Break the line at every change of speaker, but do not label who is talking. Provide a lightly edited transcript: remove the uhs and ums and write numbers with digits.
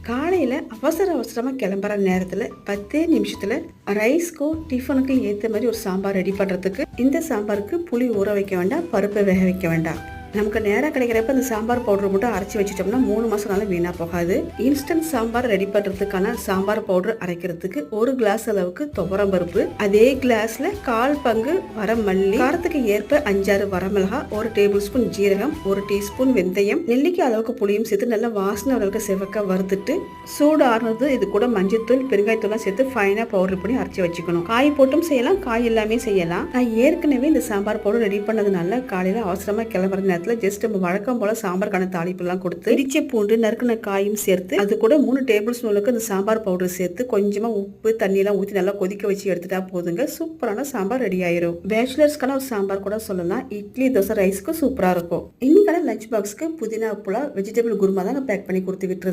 காலையில் அவசர அவசரமாக கிளம்புற நேரத்தில் 10 நிமிஷத்தில் ரைஸ்க்கோ டிஃபனுக்கு ஏற்ற மாதிரி ஒரு சாம்பார் ரெடி பண்ணுறதுக்கு இந்த சாம்பாருக்கு புளி ஊற வைக்க வேண்டாம், பருப்பை வேக வைக்க வேண்டாம். நமக்கு நேராக கிடைக்கிறப்ப இந்த சாம்பார் பவுடர் மட்டும் அரைச்சி வச்சுட்டோம்னா 3 மாதம்னாலும் வீணாக போகாது. இன்ஸ்டன்ட் சாம்பார் ரெடி பண்ணுறதுக்கான சாம்பார் பவுடர் அரைக்கிறதுக்கு 1 கிளாஸ் அளவுக்கு துவரம் பருப்பு, அதே கிளாஸில் 1/4 பங்கு வரமல்லி, காரத்துக்கு ஏற்ப 5-6 வரமிளகா, 1 டேபிள் ஸ்பூன் ஜீரகம், 1 டீஸ்பூன் வெந்தயம், நெல்லிக்காய் அளவுக்கு புளியும் சேர்த்து நல்லா வாசனை அளவுக்கு செவக்க வறுத்துட்டு சூடு ஆறுனது இது கூட மஞ்சத்தூள் பெருங்காயத்தூள்லாம் சேர்த்து ஃபைனாக பவுடர் பண்ணி அரைச்சி வச்சுக்கணும். காய் போட்டும் செய்யலாம், காய் எல்லாமே செய்யலாம். நான் ஏற்கனவே இந்த சாம்பார் பவுடர் ரெடி பண்ணதுனால காலையில் அவசரமாக கிளம்புற நேரத்தில் ஜஸ்ட் நம்ம வழக்கம் போல சாம்பாருக்கான தாளிப்புலாம் கொடுத்து இடிச்ச பூண்டு நறுக்கின காயும் சேர்த்து அது கூட 3 டேபிள் ஸ்பூனுக்கு இந்த சாம்பார் பவுடர் சேர்த்து கொஞ்சமா உப்பு தண்ணியெல்லாம் ஊற்றி நல்லா கொதிக்க வச்சு எடுத்துட்டா போதுங்க. சூப்பரான சாம்பார் ரெடி ஆயிரும். பேச்சுலர்ஸ்க்கான ஒரு சாம்பார் கூட சொல்லலாம். இட்லி தோசை ரைஸ்க்கு சூப்பரா இருக்கும். இன்னைக்கான லஞ்ச் பாக்ஸ்க்கு புதினா புலா வெஜிடபிள் குருமா தான் பேக் பண்ணி கொடுத்து விட்டுருந்தேன்.